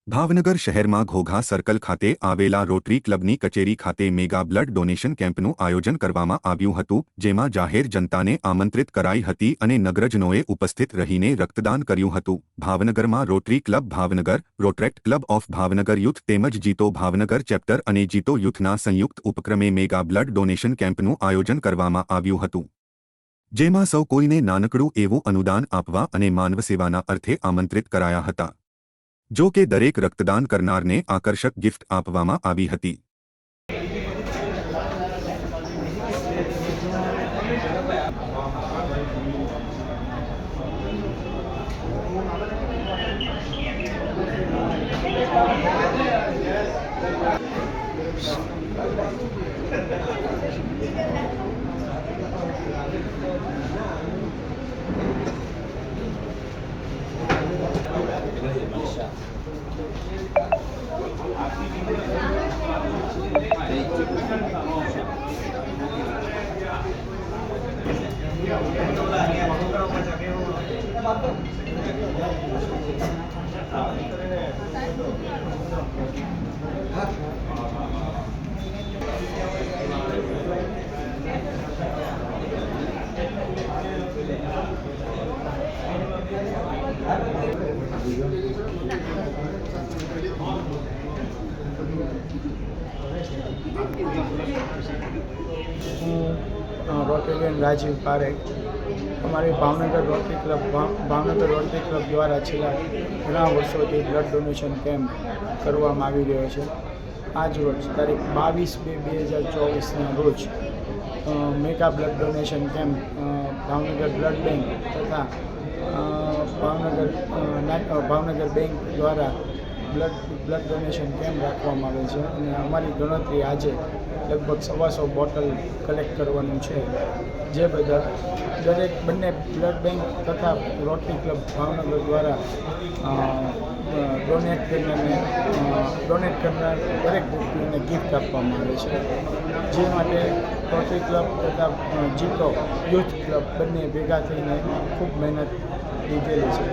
ભાવનગર શહેરમાં ઘોઘા સર્કલ ખાતે આવેલા રોટરી ક્લબની કચેરી ખાતે મેગા બ્લડ ડોનેશન કેમ્પનું આયોજન કરવામાં આવ્યું હતું, જેમાં જાહેર જનતાને આમંત્રિત કરાઈ હતી અને નગરજનોએ ઉપસ્થિત રહીને રક્તદાન કર્યું હતું। ભાવનગરમાં Rotary club Bhavnagar, Rotaract club of Bhavnagar youth તેમજ જીતો ભાવનગર ચેપ્ટર અને જીતો યુથના સંયુક્ત ઉપક્રમે મેગા બ્લડ ડોનેશન કેમ્પનું આયોજન કરવામાં આવ્યું હતું, જેમાં સૌ કોઈને નાનકડું એવું અનુદાન આપવા અને માનવસેવાના અર્થે આમંત્રિત કરાયા હતા। જો કે દરેક રક્તદાન કરનારને આકર્ષક ગિફ્ટ આપવામાં આવી હતી। રોટરીયન રાજીવ પારેખ અમારી ભાવનગર રોટરી ક્લબ દ્વારા છેલ્લા ઘણા વર્ષોથી બ્લડ ડોનેશન કેમ્પ કરવામાં આવી રહ્યો છે। આજ રોજ તારીખ 22/2/2024ના રોજ mega blood donation camp Bhavnagar blood bank તથા ભાવનગર બેંક દ્વારા બ્લડ ડોનેશન કેમ્પ રાખવામાં આવે છે અને અમારી ગણતરી આજે લગભગ 125 બોટલ કલેક્ટ કરવાનું છે, જે બદલ બંને બ્લડ બેંક તથા રોટરી ક્લબ ભાવનગર દ્વારા ડોનેટ કરનાર દરેક વ્યક્તિઓને ગિફ્ટ આપવામાં આવે છે, જે માટે રોટરી ક્લબ તથા જીતો યુથ ક્લબ બંને ભેગા થઈને ખૂબ મહેનત લીધેલી છે।